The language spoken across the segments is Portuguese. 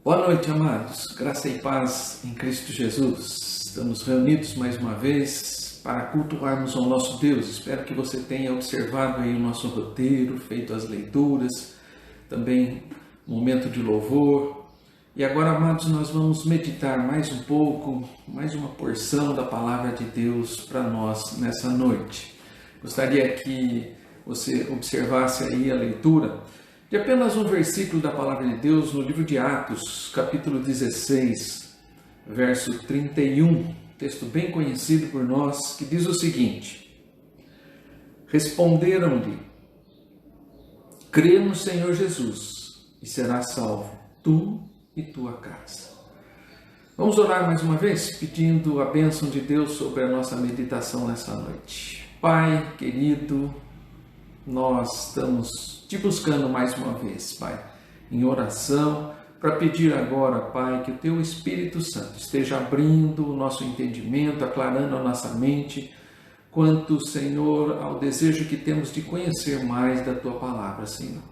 Boa noite, amados. Graça e paz em Cristo Jesus. Estamos reunidos mais uma vez para cultuarmos ao nosso Deus. Espero que você tenha observado aí o nosso roteiro, feito as leituras, também momento de louvor. E agora, amados, nós vamos meditar mais um pouco, mais uma porção da palavra de Deus para nós nessa noite. Gostaria que você observasse aí a leitura de apenas um versículo da palavra de Deus no livro de Atos, capítulo 16, verso 31, texto bem conhecido por nós, que diz o seguinte: Responderam-lhe: Crê no Senhor Jesus e serás salvo, tu e tua casa. Vamos orar mais uma vez, pedindo a bênção de Deus sobre a nossa meditação nessa noite. Pai querido, nós estamos te buscando mais uma vez, Pai, em oração, para pedir agora, Pai, que o Teu Espírito Santo esteja abrindo o nosso entendimento, aclarando a nossa mente, quanto, Senhor, ao desejo que temos de conhecer mais da Tua Palavra, Senhor.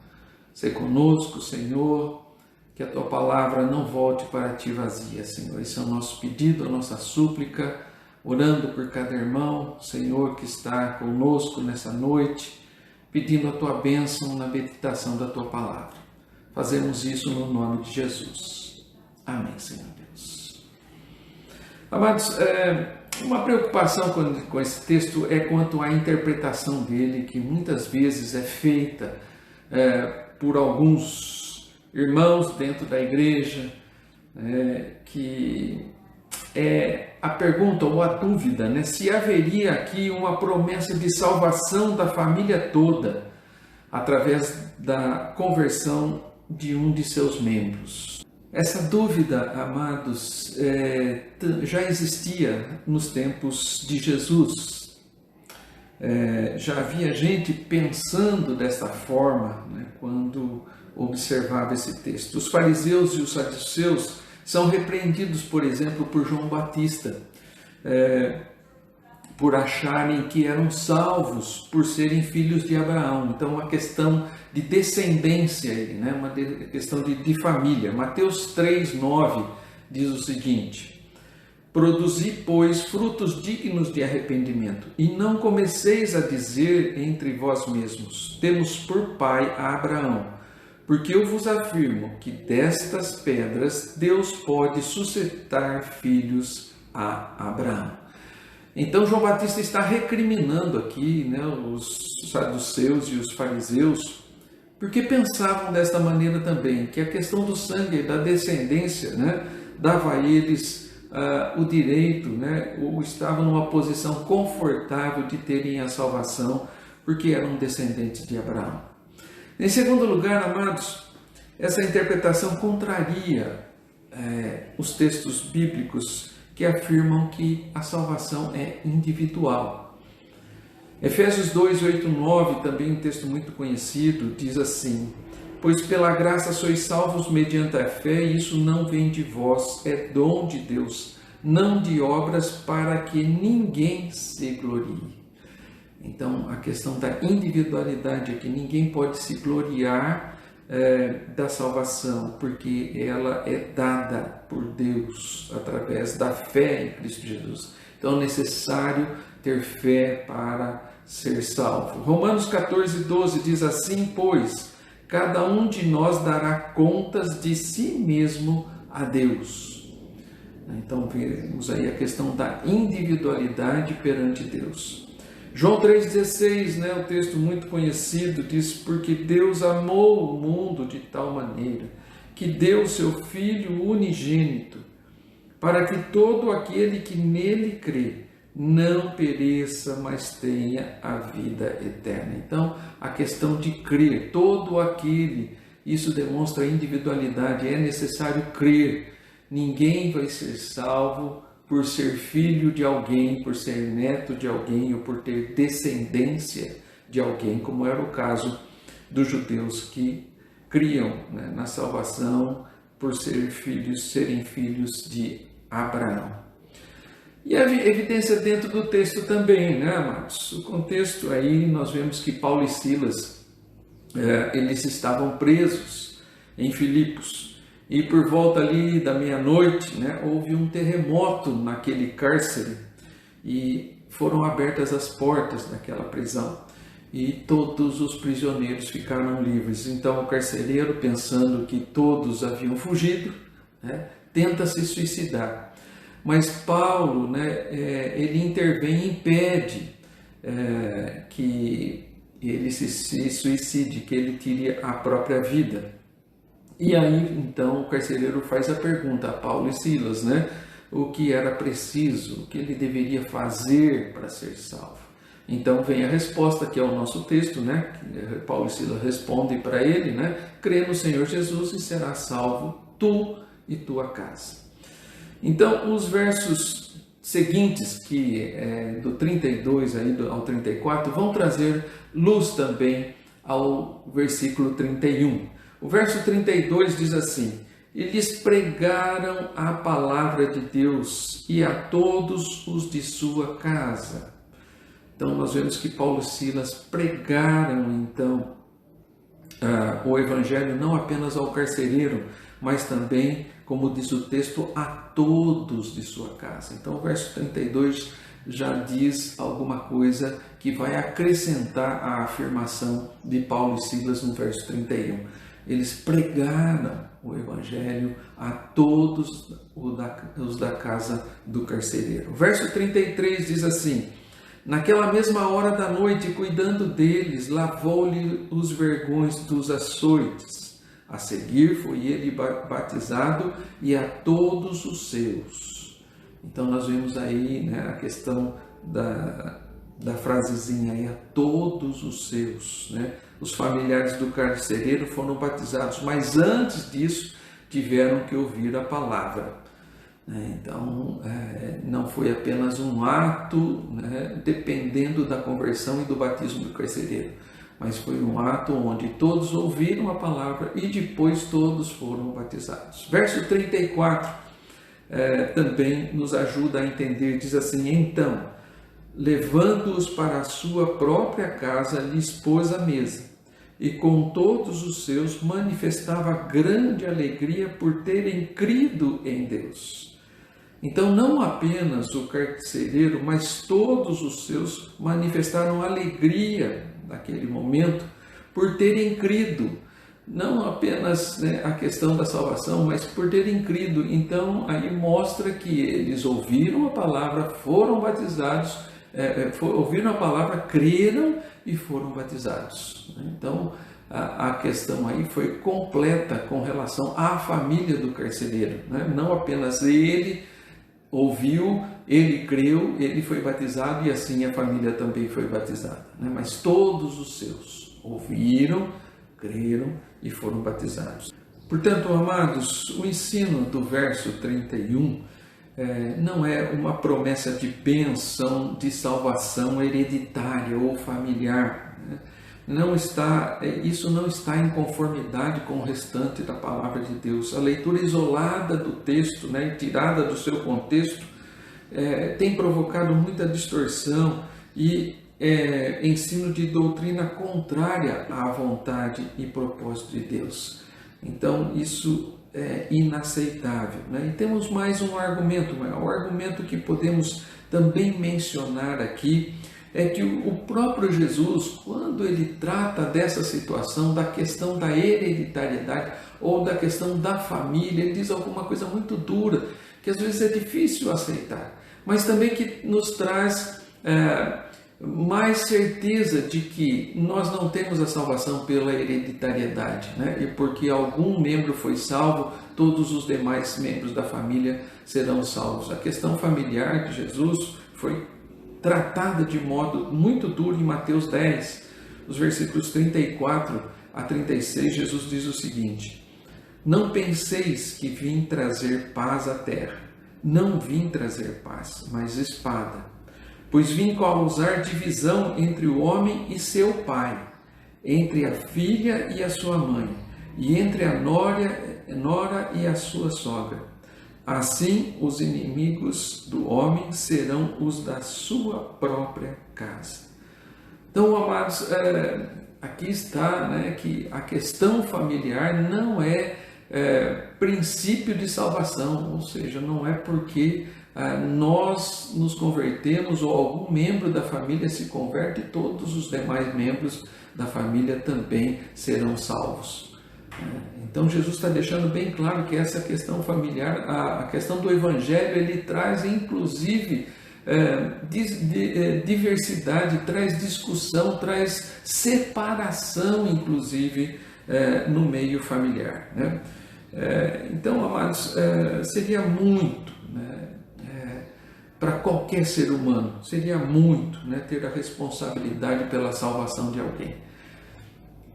Sê conosco, Senhor, que a Tua Palavra não volte para Ti vazia, Senhor. Esse é o nosso pedido, a nossa súplica, orando por cada irmão, Senhor, que está conosco nessa noite, pedindo a Tua bênção na meditação da Tua Palavra. Fazemos isso no nome de Jesus. Amém, Senhor Deus. Amados, uma preocupação com esse texto é quanto à interpretação dele, que muitas vezes é feita por alguns irmãos dentro da igreja, que é a pergunta ou a dúvida, se haveria aqui uma promessa de salvação da família toda através da conversão de um de seus membros. Essa dúvida, amados, já existia nos tempos de Jesus. Já havia gente pensando dessa forma, quando observava esse texto. Os fariseus e os saduceus são repreendidos, por exemplo, por João Batista, por acharem que eram salvos por serem filhos de Abraão. Então, uma questão de descendência, uma questão de família. Mateus 3:9 diz o seguinte: Produzi, pois, frutos dignos de arrependimento, e não comeceis a dizer entre vós mesmos: temos por pai a Abraão. Porque eu vos afirmo que destas pedras Deus pode suscitar filhos a Abraão. Então João Batista está recriminando aqui os saduceus e os fariseus, porque pensavam desta maneira também, que a questão do sangue e da descendência dava a eles o direito, ou estavam numa posição confortável de terem a salvação, porque eram descendentes de Abraão. Em segundo lugar, amados, essa interpretação contraria os textos bíblicos que afirmam que a salvação é individual. Efésios 2, 8, 9, também um texto muito conhecido, diz assim: Pois pela graça sois salvos mediante a fé, e isso não vem de vós, é dom de Deus, não de obras, para que ninguém se glorie. Então, a questão da individualidade é que ninguém pode se gloriar da salvação, porque ela é dada por Deus através da fé em Cristo Jesus. Então, é necessário ter fé para ser salvo. Romanos 14, 12 diz assim: Pois cada um de nós dará contas de si mesmo a Deus. Então, vemos aí a questão da individualidade perante Deus. João 3,16, o texto muito conhecido, diz: Porque Deus amou o mundo de tal maneira que deu o seu Filho unigênito, para que todo aquele que nele crê não pereça, mas tenha a vida eterna. Então, a questão de crer, todo aquele, isso demonstra a individualidade, é necessário crer. Ninguém vai ser salvo por ser filho de alguém, por ser neto de alguém ou por ter descendência de alguém, como era o caso dos judeus que criam na salvação por serem filhos de Abraão. E a evidência dentro do texto também, amados? O contexto aí, nós vemos que Paulo e Silas, eles estavam presos em Filipos. E por volta ali da meia-noite, né, houve um terremoto naquele cárcere e foram abertas as portas daquela prisão e todos os prisioneiros ficaram livres. Então o carcereiro, pensando que todos haviam fugido, né, tenta se suicidar. Mas Paulo, né, ele intervém e impede que ele se suicide, que ele tire a própria vida. E aí, então, o carcereiro faz a pergunta a Paulo e Silas, né? O que era preciso, o que ele deveria fazer para ser salvo. Então vem a resposta, que é o nosso texto, né? Paulo e Silas respondem para ele, né? Crê no Senhor Jesus e serás salvo, tu e tua casa. Então, os versos seguintes, que do 32 aí ao 34, vão trazer luz também ao versículo 31. O verso 32 diz assim: e lhes pregaram a palavra de Deus e a todos os de sua casa. Então nós vemos que Paulo e Silas pregaram então o evangelho não apenas ao carcereiro, mas também, como diz o texto, a todos de sua casa. Então o verso 32 já diz alguma coisa que vai acrescentar a afirmação de Paulo e Silas no verso 31. Eles pregaram o evangelho a todos os da casa do carcereiro. O verso 33 diz assim: naquela mesma hora da noite, cuidando deles, lavou-lhe os vergões dos açoites. A seguir foi ele batizado e a todos os seus. Então nós vemos aí, né, a questão da frasezinha aí, a todos os seus, né? Os familiares do carcereiro foram batizados, mas antes disso tiveram que ouvir a palavra. Então, não foi apenas um ato, né, dependendo da conversão e do batismo do carcereiro, mas foi um ato onde todos ouviram a palavra e depois todos foram batizados. Verso 34 também nos ajuda a entender, diz assim: então, levando-os para a sua própria casa, lhes pôs a mesa, e com todos os seus manifestava grande alegria por terem crido em Deus. Então, não apenas o carcereiro, mas todos os seus manifestaram alegria naquele momento por terem crido. Não apenas, né, a questão da salvação, mas por terem crido. Então, aí mostra que eles ouviram a palavra, foram batizados, ouviram a palavra, creram e foram batizados. Então, a questão aí foi completa com relação à família do carcereiro, né? Não apenas ele ouviu, ele creu, ele foi batizado e assim a família também foi batizada, né? Mas todos os seus ouviram, creram e foram batizados. Portanto, amados, o ensino do verso 31 não é uma promessa de bênção, de salvação hereditária ou familiar, né? Isso não está em conformidade com o restante da palavra de Deus. A leitura isolada do texto, né, tirada do seu contexto, tem provocado muita distorção e ensino de doutrina contrária à vontade e propósito de Deus. Então, isso é inaceitável, né? E temos mais um argumento, o argumento que podemos também mencionar aqui é que o próprio Jesus, quando ele trata dessa situação, da questão da hereditariedade ou da questão da família, ele diz alguma coisa muito dura, que às vezes é difícil aceitar, mas também que nos traz mais certeza de que nós não temos a salvação pela hereditariedade, né? E porque algum membro foi salvo, todos os demais membros da família serão salvos. A questão familiar de Jesus foi tratada de modo muito duro em Mateus 10, os versículos 34 a 36, Jesus diz o seguinte: não penseis que vim trazer paz à terra. Não vim trazer paz, mas espada. Pois vim causar divisão entre o homem e seu pai, entre a filha e a sua mãe, e entre a nora e a sua sogra. Assim, os inimigos do homem serão os da sua própria casa. Então, amados, aqui está, né, que a questão familiar não é princípio de salvação, ou seja, não é porque nós nos convertemos ou algum membro da família se converte, todos os demais membros da família também serão salvos. Então Jesus está deixando bem claro que essa questão familiar, a questão do Evangelho, ele traz inclusive diversidade, traz discussão, traz separação inclusive no meio familiar, né? Então, amados, seria muito, né, para qualquer ser humano, seria muito, né, ter a responsabilidade pela salvação de alguém.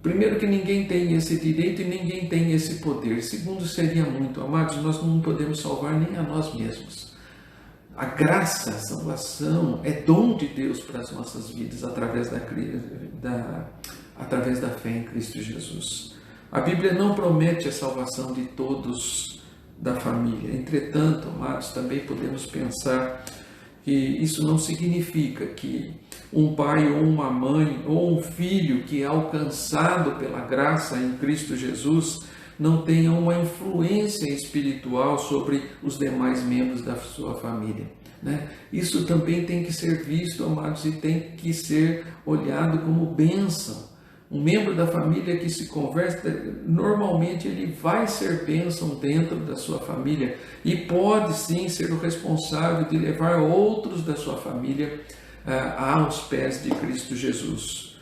Primeiro, que ninguém tem esse direito e ninguém tem esse poder. Segundo, seria muito, amados, nós não podemos salvar nem a nós mesmos. A graça, a salvação é dom de Deus para as nossas vidas através através da fé em Cristo Jesus. A Bíblia não promete a salvação de todos da família. Entretanto, amados, também podemos pensar que isso não significa que um pai ou uma mãe ou um filho que é alcançado pela graça em Cristo Jesus não tenha uma influência espiritual sobre os demais membros da sua família, né? Isso também tem que ser visto, amados, e tem que ser olhado como bênção. Um membro da família que se converte, normalmente ele vai ser bênção dentro da sua família e pode sim ser o responsável de levar outros da sua família aos pés de Cristo Jesus.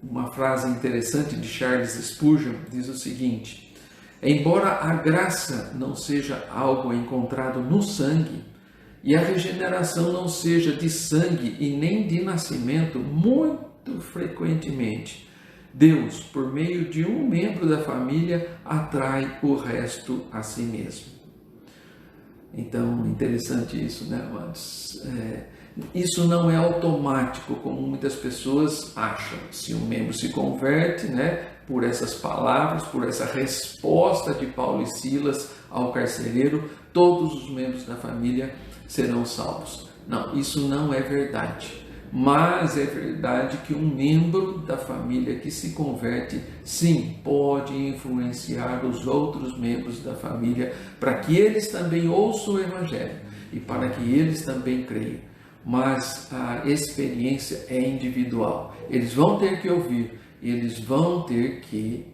Uma frase interessante de Charles Spurgeon diz o seguinte: embora a graça não seja algo encontrado no sangue e a regeneração não seja de sangue e nem de nascimento, muito frequentemente Deus, por meio de um membro da família, atrai o resto a si mesmo. Então, interessante isso, né, amados? Isso não é automático, como muitas pessoas acham. Se um membro se converte, né, por essas palavras, por essa resposta de Paulo e Silas ao carcereiro, todos os membros da família serão salvos. Não, isso não é verdade. Mas é verdade que um membro da família que se converte, sim, pode influenciar os outros membros da família para que eles também ouçam o Evangelho e para que eles também creiam. Mas a experiência é individual. Eles vão ter que ouvir, eles vão ter que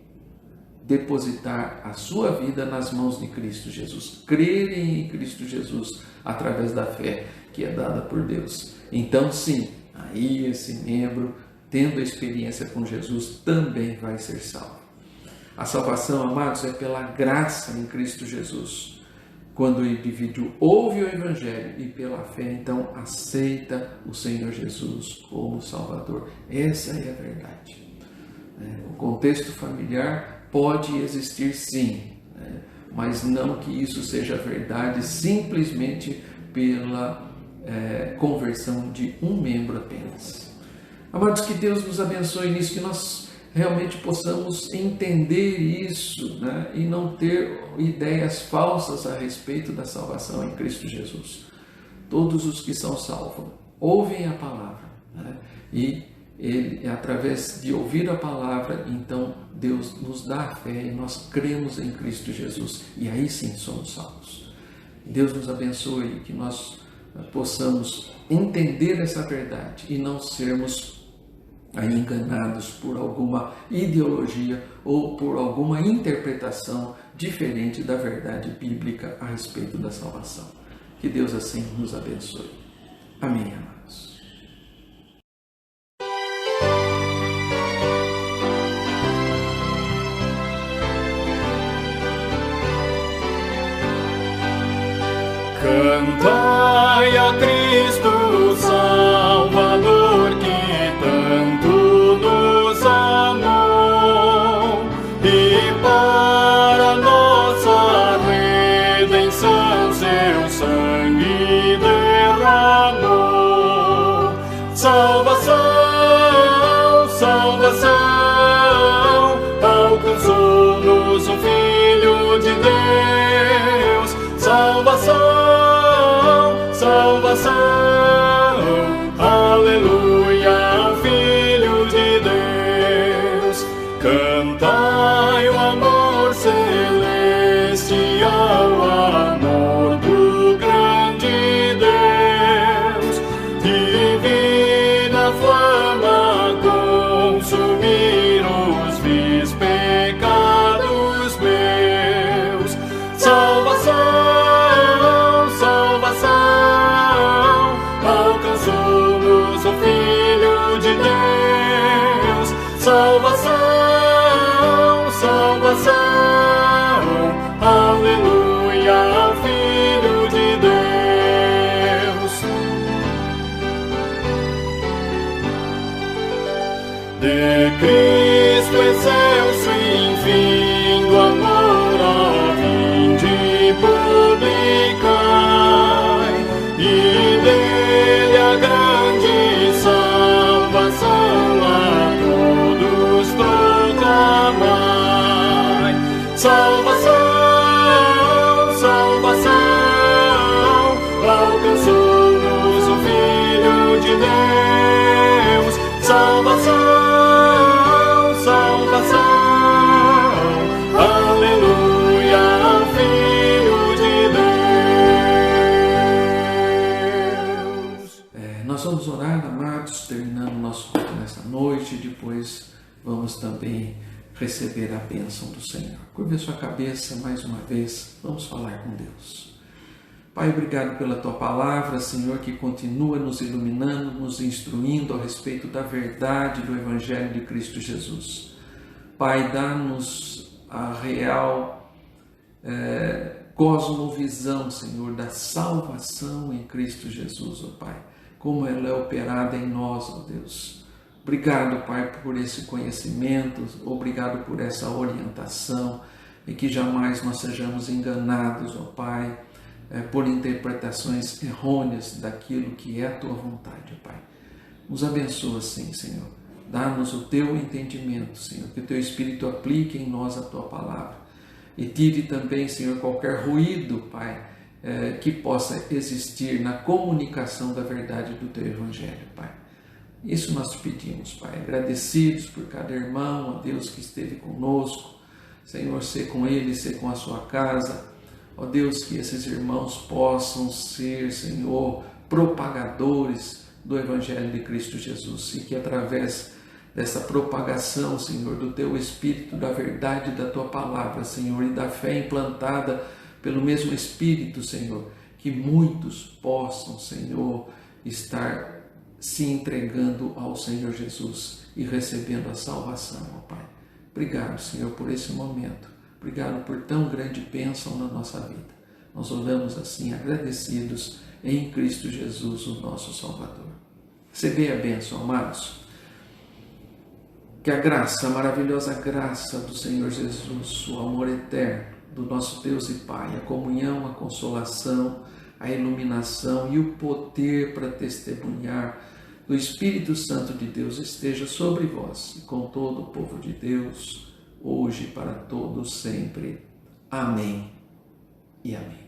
depositar a sua vida nas mãos de Cristo Jesus, crerem em Cristo Jesus através da fé que é dada por Deus. Então, sim, aí esse membro, tendo a experiência com Jesus, também vai ser salvo. A salvação, amados, é pela graça em Cristo Jesus. Quando o indivíduo ouve o Evangelho e pela fé, então aceita o Senhor Jesus como Salvador. Essa é a verdade. O contexto familiar pode existir sim, mas não que isso seja verdade simplesmente pela conversão de um membro apenas. Amados, que Deus nos abençoe nisso, que nós realmente possamos entender isso, né, e não ter ideias falsas a respeito da salvação em Cristo Jesus. Todos os que são salvos ouvem a palavra, né, e através de ouvir a palavra, então Deus nos dá a fé e nós cremos em Cristo Jesus, e aí sim somos salvos. Deus nos abençoe, que nós possamos entender essa verdade e não sermos enganados por alguma ideologia ou por alguma interpretação diferente da verdade bíblica a respeito da salvação. Que Deus assim nos abençoe. Amém, amados. Cantai a Cristo Salvador, que tanto nos amou, e para nossa redenção seu sangue derramou. Salvação, salvação, alcançou-nos o Filho de Deus. Salvação, salvação, aleluia, ao Filho de Deus. Cantai o amor celeste excelso e fim do amor, ó, vinde publicai, e dele a grande salvação a todos proclamai. Salvação, salvação, alcançou-nos o Filho de Deus. Salvação, salvação, aleluia, ao Filho de Deus. Nós vamos orar, amados, terminando nosso culto nesta noite, depois vamos também receber a bênção do Senhor. Curve a sua cabeça mais uma vez, vamos falar com Deus. Pai, obrigado pela Tua palavra, Senhor, que continua nos iluminando, nos instruindo a respeito da verdade do Evangelho de Cristo Jesus. Pai, dá-nos a real cosmovisão, Senhor, da salvação em Cristo Jesus, ó Pai, como ela é operada em nós, ó Deus. Obrigado, Pai, por esse conhecimento, obrigado por essa orientação, e que jamais nós sejamos enganados, ó Pai, por interpretações errôneas daquilo que é a Tua vontade, ó Pai. Nos abençoa, sim, Senhor. Dá-nos o Teu entendimento, Senhor, que o Teu Espírito aplique em nós a Tua palavra. E tire também, Senhor, qualquer ruído, Pai, que possa existir na comunicação da verdade do Teu Evangelho, Pai. Isso nós te pedimos, Pai, agradecidos por cada irmão, ó Deus, que esteve conosco. Senhor, ser com ele, ser com a sua casa. Ó Deus, que esses irmãos possam ser, Senhor, propagadores do Evangelho de Cristo Jesus, e que através dessa propagação, Senhor, do Teu Espírito, da verdade da Tua palavra, Senhor, e da fé implantada pelo mesmo Espírito, Senhor, que muitos possam, Senhor, estar se entregando ao Senhor Jesus e recebendo a salvação, ó Pai. Obrigado, Senhor, por esse momento. Obrigado por tão grande bênção na nossa vida. Nós oramos assim, agradecidos em Cristo Jesus, o nosso Salvador. Recebei a bênção, amados. Que a graça, a maravilhosa graça do Senhor Jesus, o amor eterno do nosso Deus e Pai, a comunhão, a consolação, a iluminação e o poder para testemunhar do Espírito Santo de Deus esteja sobre vós e com todo o povo de Deus, hoje e para todos sempre. Amém e amém.